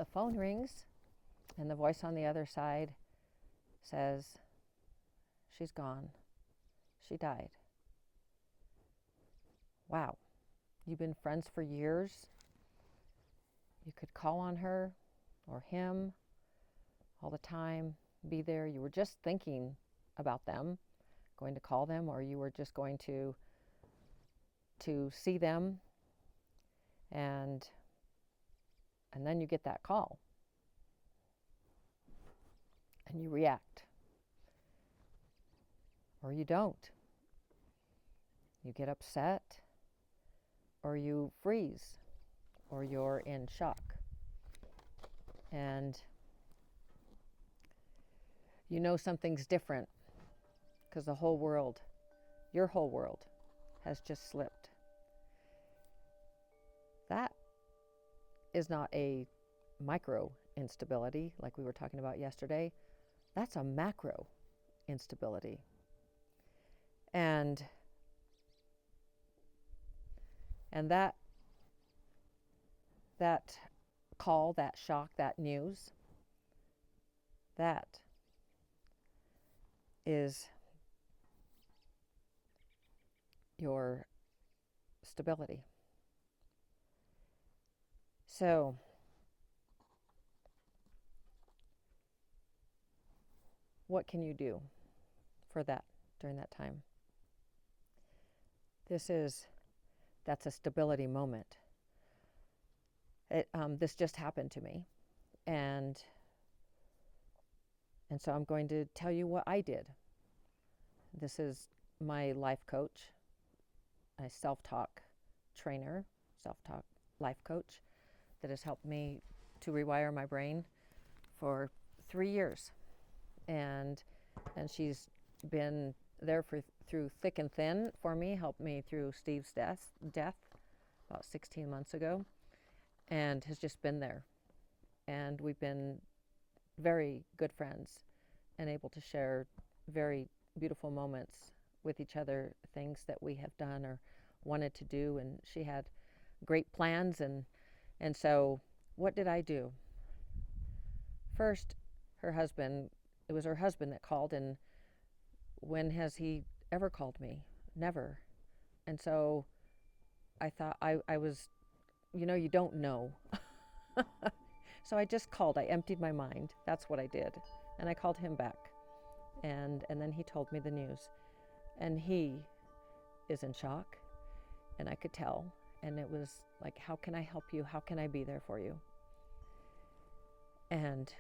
the phone rings and the voice on the other side says, she's gone. She died. Wow. You've been friends for years. You could call on her or him all the time, be there. You were just thinking about them, going to call them, or you were just going to see them, and then you get that call and you react, or you don't. You get upset, or you freeze, or you're in shock. And you know something's different because the whole world, your whole world, has just slipped. That is not a micro instability like we were talking about yesterday. That's a macro instability. And that call, that shock, that news, that is your stability. So what can you do for that during that time? That's a stability moment. This just happened to me, and so I'm going to tell you what I did. This is my life coach, a self-talk trainer, self-talk life coach that has helped me to rewire my brain for 3 years, and she's been there through thick and thin for me, helped me through Steve's death about 16 months ago, and has just been there. And we've been very good friends and able to share very beautiful moments with each other, things that we have done or wanted to do. And she had great plans. And so what did I do? First, it was her husband that called. And when has he ever called me? Never. And so I thought I was, you don't know. So I just called. I emptied my mind. That's what I did. And I called him back. And then he told me the news. And he is in shock. And I could tell. And it was like, how can I help you? How can I be there for you? And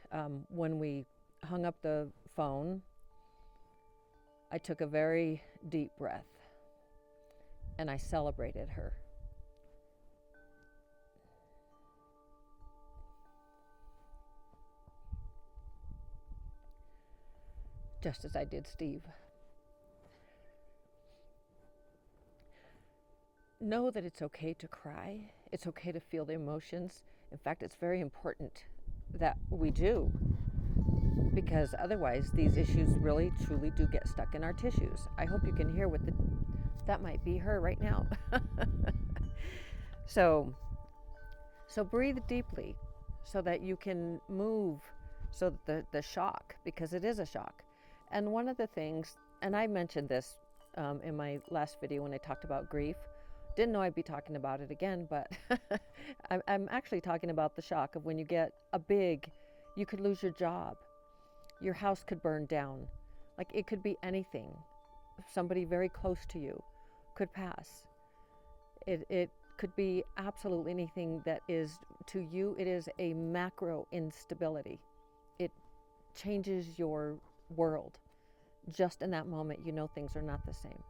when we hung up the phone, I took a very deep breath. And I celebrated her. Just as I did Steve. Know that it's okay to cry. It's okay to feel the emotions. In fact, it's very important that we do, because otherwise these issues really truly do get stuck in our tissues. I hope you can hear that might be her right now. So breathe deeply so that you can move, so that the shock, because it is a shock. And one of the things, and I mentioned this in my last video when I talked about grief, didn't know I'd be talking about it again, but I'm actually talking about the shock of when you get you could lose your job, your house could burn down, like it could be anything. Somebody very close to you could pass. It could be absolutely anything that is, to you, it is a macro instability. It changes your world. Just in that moment, things are not the same.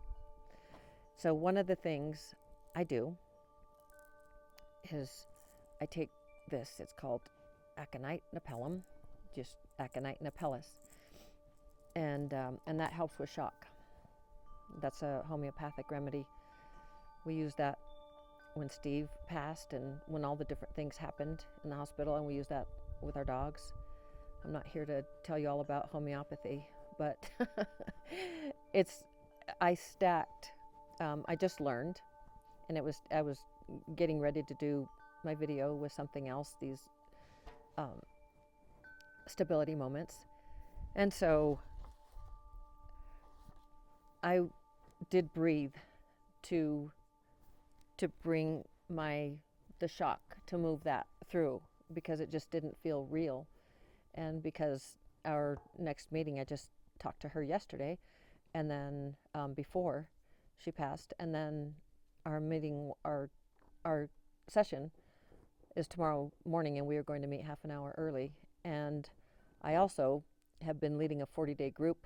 So one of the things I do is I take this, it's called aconite napellum, just aconite napellus, and that helps with shock. That's a homeopathic remedy. We use that when Steve passed and when all the different things happened in the hospital, and we use that with our dogs. I'm not here to tell you all about homeopathy, but I just learned, and I was getting ready to do my video with something else, these um, stability moments. And so I did breathe to bring the shock, to move that through, because it just didn't feel real. And because our next meeting, I just talked to her yesterday, and then before she passed, and then our meeting, our session is tomorrow morning, and we are going to meet half an hour early. And I also have been leading a 40-day group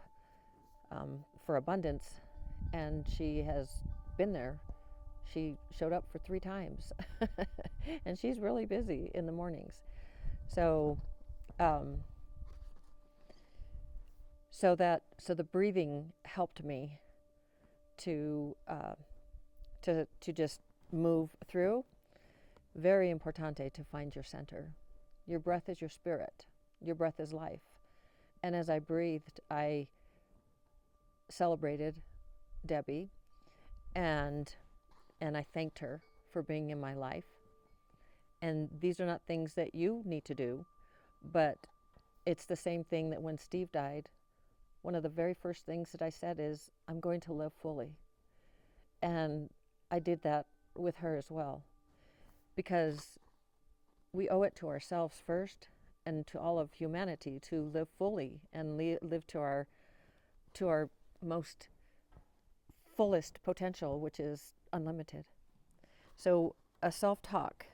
for abundance, and she has been there. She showed up for 3 times, and she's really busy in the mornings. So, so the breathing helped me to just move through. Very importante to find your center. Your breath is your spirit. Your breath is life. And as I breathed, I celebrated Debbie, and I thanked her for being in my life. And these are not things that you need to do, but it's the same thing that when Steve died, one of the very first things that I said is, I'm going to live fully. And I did that with her as well, because we owe it to ourselves first and to all of humanity to live fully and live to our most fullest potential, which is unlimited. So a self-talk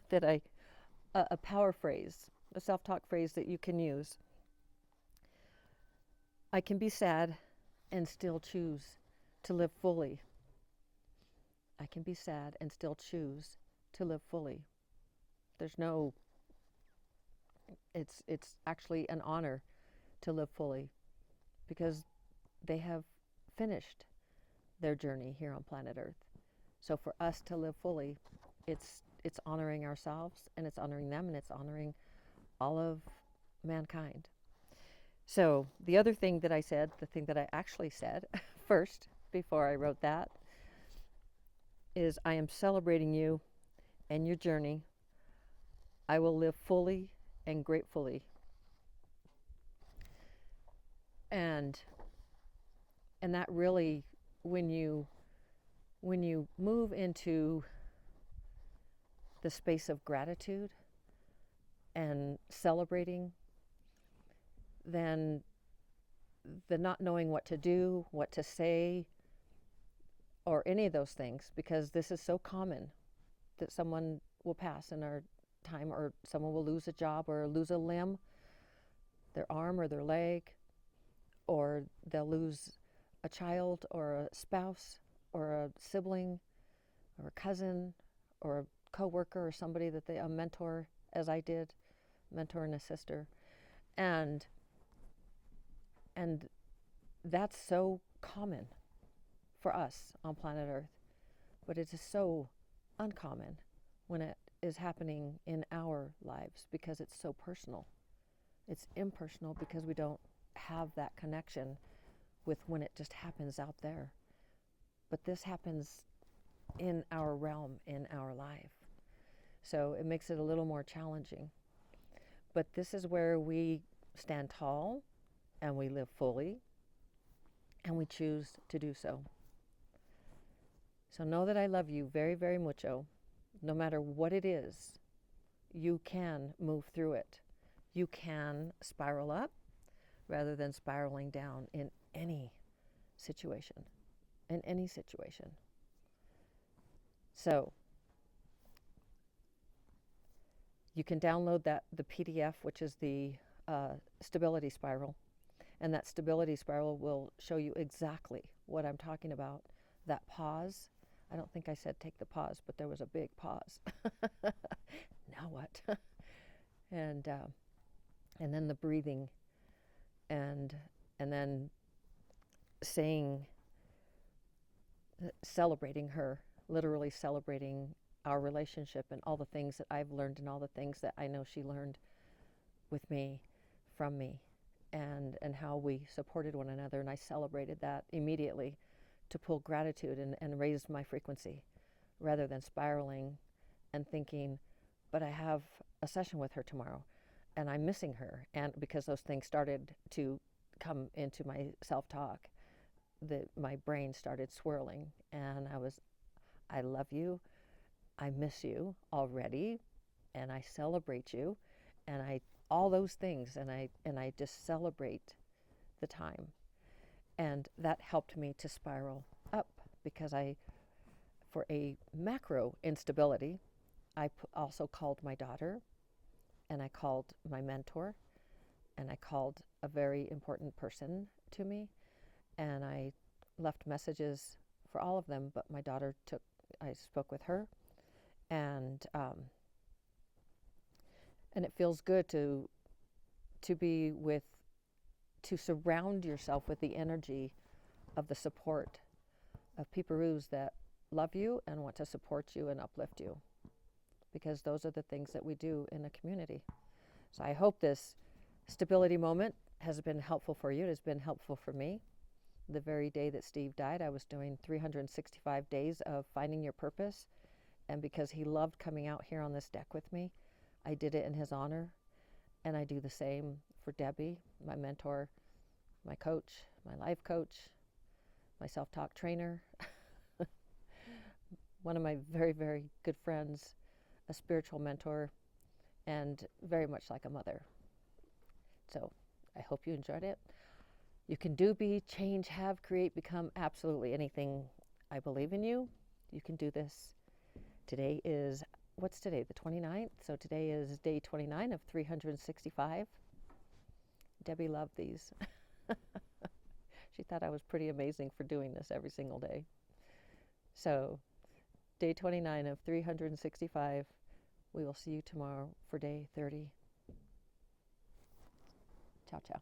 that a power phrase, a self-talk phrase that you can use. I can be sad and still choose to live fully. I can be sad and still choose to live fully. It's actually an honor to live fully, because they have finished their journey here on planet Earth. So for us to live fully, it's honoring ourselves, and it's honoring them, and it's honoring all of mankind. So the other thing that I said, the thing that I actually said first before I wrote that, is I am celebrating you and your journey. I will live fully and gratefully. And that really, when you move into the space of gratitude and celebrating, then the not knowing what to do, what to say, or any of those things, because this is so common that someone will pass in our time, or someone will lose a job or lose a limb, their arm or their leg, or they'll lose a child or a spouse or a sibling or a cousin or a coworker or somebody that a mentor, as I did, mentor and a sister. And that's so common for us on planet Earth, but it is so uncommon when it is happening in our lives, because it's so personal. It's impersonal because we don't have that connection with when it just happens out there. But this happens in our realm, in our life. So it makes it a little more challenging. But this is where we stand tall and we live fully, and we choose to do so. So know that I love you very, very mucho. No matter what it is, you can move through it. You can spiral up rather than spiraling down in any situation. In any situation. So you can download the PDF, which is the stability spiral. And that stability spiral will show you exactly what I'm talking about. That pause. I don't think I said take the pause, but there was a big pause. Now what? And then the breathing, and then celebrating her, literally celebrating our relationship and all the things that I've learned and all the things that I know she learned with me, from me, and how we supported one another. And I celebrated that immediately to pull gratitude and raise my frequency, rather than spiraling and thinking, but I have a session with her tomorrow. and I'm missing her. And because those things started to come into my self-talk, my brain started swirling, and I love you, I miss you already, and I celebrate you, and all those things, and I just celebrate the time. And that helped me to spiral up, because for a macro instability, I also called my daughter, and I called my mentor, and I called a very important person to me, and I left messages for all of them, but my daughter I spoke with her, and it feels good to surround yourself with the energy of the support of peeparoos that love you and want to support you and uplift you, because those are the things that we do in a community. So I hope this stability moment has been helpful for you. It has been helpful for me. The very day that Steve died, I was doing 365 days of finding your purpose, and because he loved coming out here on this deck with me, I did it in his honor, and I do the same for Debbie, my mentor, my coach, my life coach, my self-talk trainer, one of my very, very good friends, a spiritual mentor, and very much like a mother. So I hope you enjoyed it. You can do, be, change, have, create, become absolutely anything. I believe in you. You can do this. Today is, what's today, the 29th? So today is day 29 of 365. Debbie loved these. She thought I was pretty amazing for doing this every single day. So day 29 of 365. We will see you tomorrow for day 30. Ciao, ciao.